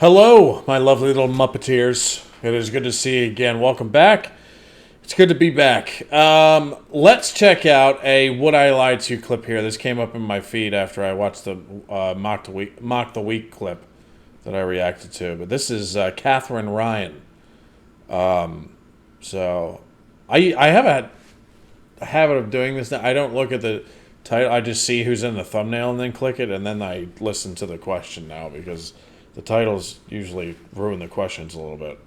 Hello, my lovely little Muppeteers. It is good to see you again. Welcome back. It's good to be back. Let's check out a Would I Lie To clip here. This came up in my feed after I watched the Mock the Week clip that I reacted to. But this is Katherine Ryan. So I have a habit of doing this now. I don't look at the title. I just see who's in the thumbnail and then click it, and then I listen to the question now because the titles usually ruin the questions a little bit.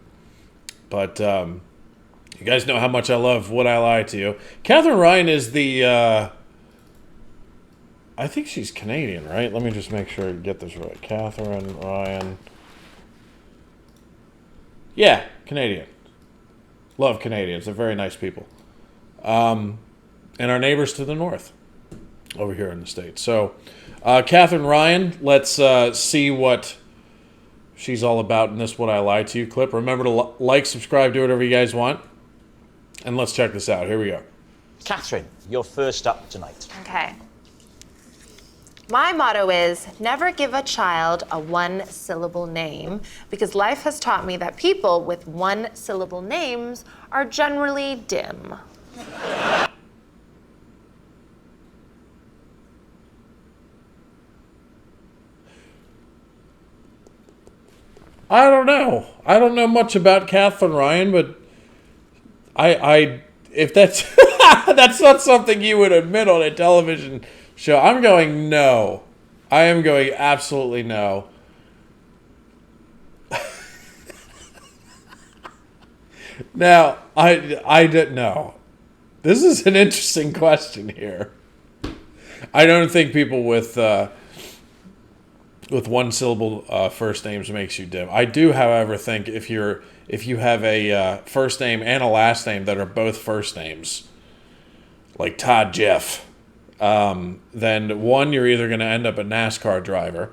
But you guys know how much I love Would I Lie To You. Katherine Ryan is the... I think she's Canadian, right? Let me just make sure I get this right. Katherine Ryan. Yeah, Canadian. Love Canadians. They're very nice people. And our neighbors to the north over here in the States. So, Katherine Ryan, let's see what she's all about in this Would I Lie To You clip. Remember to like, subscribe, do whatever you guys want. And let's check this out. Here we go. Katherine, you're first up tonight. Okay. My motto is never give a child a one-syllable name because life has taught me that people with one-syllable names are generally dim. I don't know. I don't know much about Katherine Ryan, but I if that's that's not something you would admit on a television show, I'm going no. I am going absolutely no. Now, I don't know. This is an interesting question here. I don't think people with one syllable first names makes you dim. I do, however, think if you have a first name and a last name that are both first names, like Todd Jeff, then one, you're either going to end up a NASCAR driver,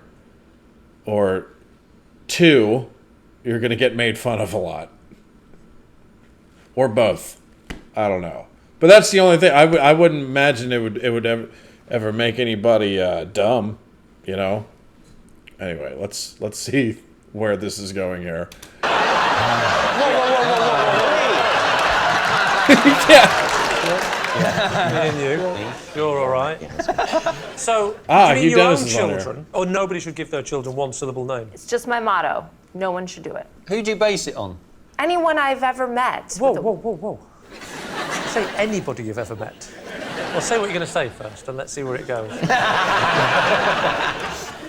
or two, you're going to get made fun of a lot, or both. I don't know, but that's the only thing. I wouldn't imagine it would ever make anybody dumb, you know. Anyway, let's see where this is going here. Whoa. Me and you. You're all right. So, do you Hugh mean your own Dennis is on children, or nobody should give their children one-syllable name? It's just my motto. No one should do it. Who do you base it on? Anyone I've ever met. Whoa. Say anybody you've ever met. Well, say what you're going to say first, and let's see where it goes.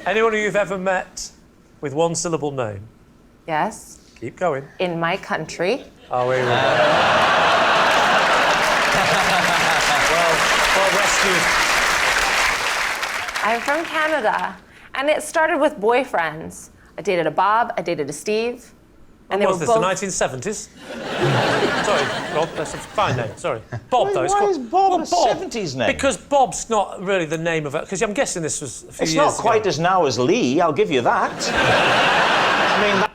Anyone who you've ever met with one-syllable name? Yes. Keep going. In my country. Oh, here we go. well rescued. I'm from Canada, and it started with boyfriends. I dated a Bob, I dated a Steve. And What was they this, were the both... 1970s? Sorry, Rob, that's a fine name, sorry. Bob, though. Why is Bob a 70s name? Because Bob's not really the name of it, because I'm guessing this was a few It's years not ago. quite as now as Lee, I'll give you that. I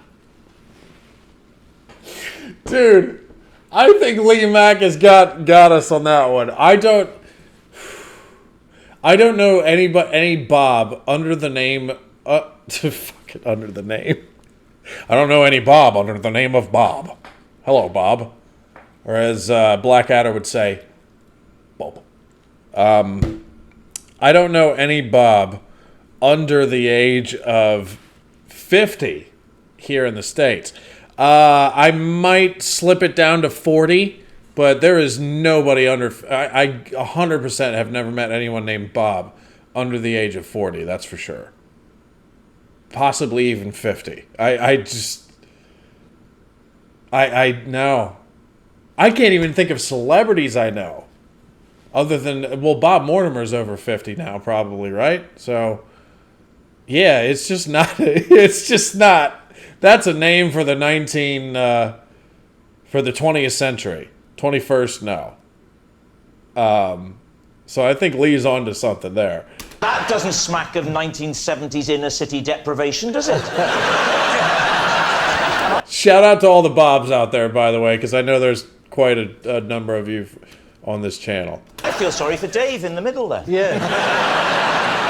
mean... Dude, I think Lee Mack has got us on that one. I don't know any Bob under the name under the name. I don't know any Bob under the name of Bob. Hello, Bob. Or as Blackadder would say, Bob. I don't know any Bob under the age of 50 here in the States. I might slip it down to 40, but there is nobody under... I 100% have never met anyone named Bob under the age of 40, that's for sure. Possibly even 50. No. I can't even think of celebrities I know. Other than, well, Bob Mortimer's over 50 now, probably, right? So, yeah, it's just not. That's a name for the 20th century. 21st, no. So I think Lee's onto something there. That doesn't smack of 1970s inner city deprivation, does it? Shout out to all the Bobs out there, by the way, because I know there's quite a number of you on this channel. I feel sorry for Dave in the middle there. Yeah.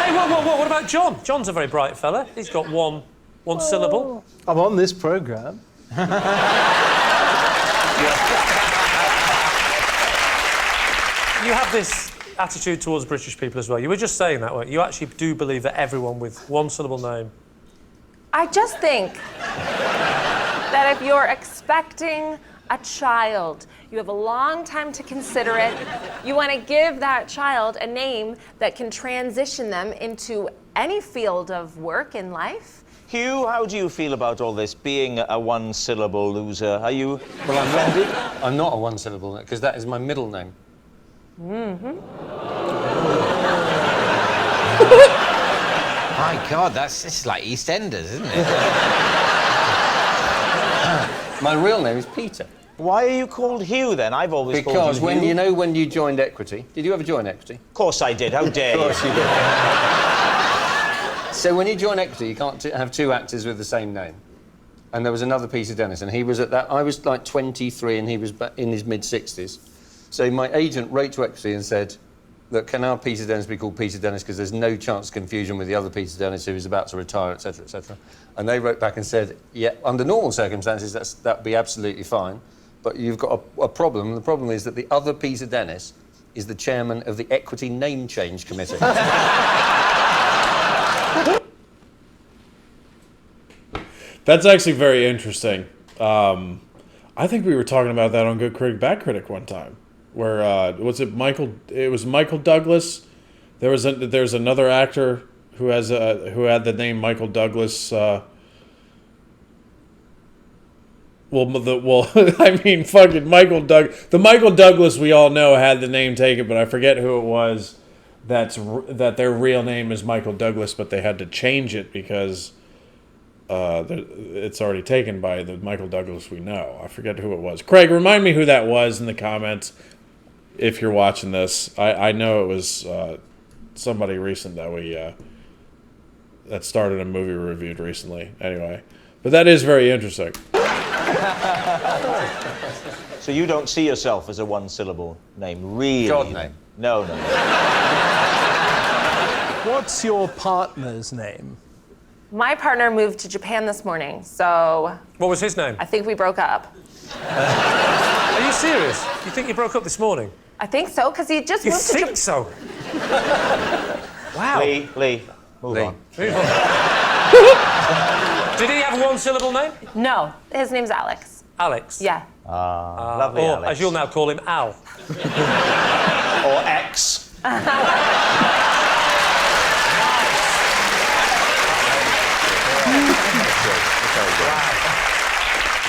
Hey, whoa, what about John? John's a very bright fella. He's got one One syllable. I'm on this programme. You have this attitude towards British people as well. You were just saying that, weren't you? You actually do believe that everyone with one syllable name... I just think that if you're expecting a child, you have a long time to consider it. You want to give that child a name that can transition them into any field of work in life. Hugh, how do you feel about all this, being a one-syllable loser? Are you... Well, I'm not a one-syllable, because that is my middle name. My God, this is like EastEnders, isn't it? My real name is Peter. Why are you called Hugh, then? I've always called you Because when Hugh. when you joined Equity... Did you ever join Equity? Of course I did. How dare you? Of course you did. So when you join Equity, you can't have two actors with the same name. And there was another Peter Dennis, and he was at that... I was like 23, and he was in his mid-60s. So my agent wrote to Equity and said, look, can our Peter Dennis be called Peter Dennis, because there's no chance of confusion with the other Peter Dennis who is about to retire, etc., etc. And they wrote back and said, yeah, under normal circumstances, that'd be absolutely fine, but you've got a problem, and the problem is that the other Peter Dennis is the chairman of the Equity Name Change Committee. That's actually very interesting. I think we were talking about that on Good Critic, Bad Critic one time. Where was it Michael? It was Michael Douglas. There's another actor who had the name Michael Douglas. I mean, fucking Michael Doug. The Michael Douglas we all know had the name taken, but I forget who it was. That their real name is Michael Douglas, but they had to change it because it's already taken by the Michael Douglas we know. I forget who it was. Craig, remind me who that was in the comments. If you're watching this, I know it was somebody recent that that started a movie we reviewed recently. Anyway, but that is very interesting. So you don't see yourself as a one-syllable name, really? God name. No. What's your partner's name? My partner moved to Japan this morning, so... What was his name? I think we broke up. Are you serious? You think you broke up this morning? I think so, because he just You moved to think so? Wow. Lee, move on. Did he have a one-syllable name? No, his name's Alex. Alex? Yeah. Lovely, Or, Alex. as you'll now call him, Al. Or X.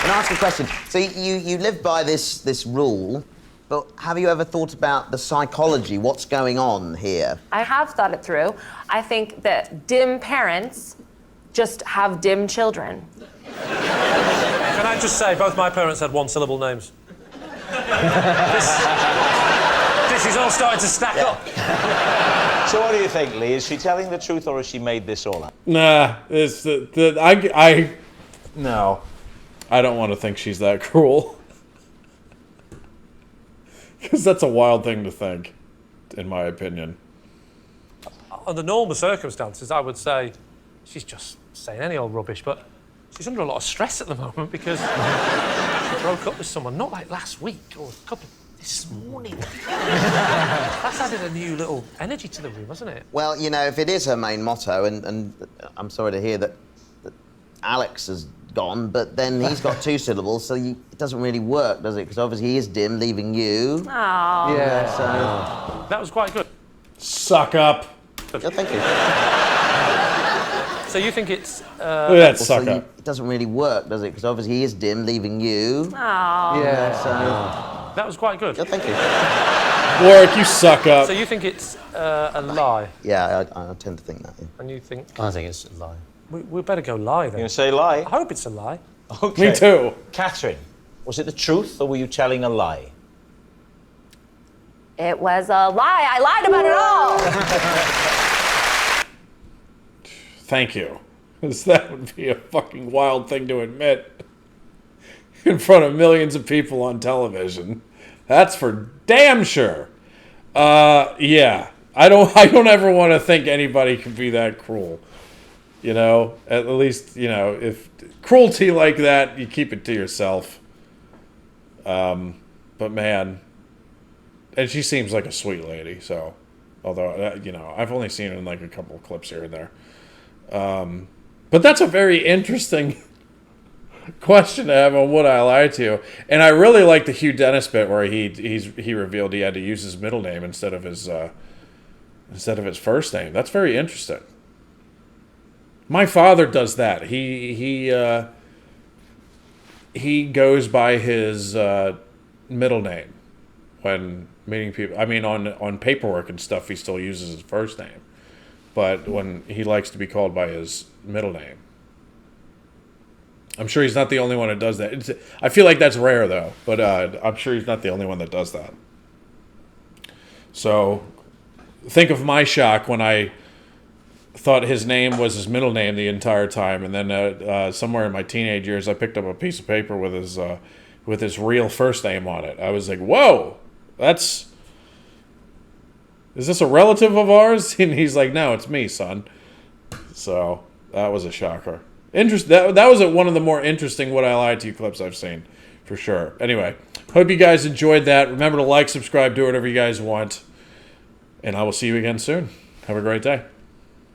Can I ask a question? So you live by this rule, but have you ever thought about the psychology? What's going on here? I have thought it through. I think that dim parents just have dim children. Can I just say, both my parents had one-syllable names. This is all starting to stack up. So what do you think, Lee? Is she telling the truth, or has she made this all up? Nah, it's no. I don't want to think she's that cruel. Because that's a wild thing to think, in my opinion. Under normal circumstances, I would say she's just saying any old rubbish, but she's under a lot of stress at the moment because she broke up with someone, not like last week or a couple... This morning. That's added a new little energy to the room, hasn't it? Well, you know, if it is her main motto, and I'm sorry to hear that Alex has gone, but then he's got two syllables, so it doesn't really work, does it? Because obviously he is dim, leaving you. Aww. Yeah, so... That was quite good. Suck up. Yeah, thank you. So you think it's... Look at that suck So up. it doesn't really work, does it? Because obviously he is dim, leaving you. Aww. Yeah, so... That was quite good. Yeah, thank you. Warwick, you suck up. So you think it's a lie, Yeah, I tend to think that, yeah. and you think... I think it's a lie. We better go lie, then. You gonna say lie? I hope it's a lie. Okay. Me too. Catherine, was it the truth, or were you telling a lie? It was a lie. I lied about it all. Thank you. Because that would be a fucking wild thing to admit in front of millions of people on television. That's for damn sure. Yeah. I don't ever want to think anybody can be that cruel. You know, at least, you know, if cruelty like that, you keep it to yourself. But man, and she seems like a sweet lady. So, although, you know, I've only seen her in like a couple of clips here and there. But that's a very interesting question to have on Would I Lie to You? And I really like the Hugh Dennis bit where he revealed he had to use his middle name instead of his first name. That's very interesting. My father does that. He goes by his middle name when meeting people. I mean, on paperwork and stuff, he still uses his first name, but when he likes to be called by his middle name. I'm sure he's not the only one that does that. I feel like that's rare, though, but I'm sure he's not the only one that does that. So, think of my shock when I thought his name was his middle name the entire time, and then somewhere in my teenage years, I picked up a piece of paper with his real first name on it. I was like, "Whoa, is this a relative of ours?" And he's like, "No, it's me, son." So that was a shocker. That was one of the more interesting Would I Lie to You clips I've seen, for sure. Anyway, hope you guys enjoyed that. Remember to like, subscribe, do whatever you guys want, and I will see you again soon. Have a great day.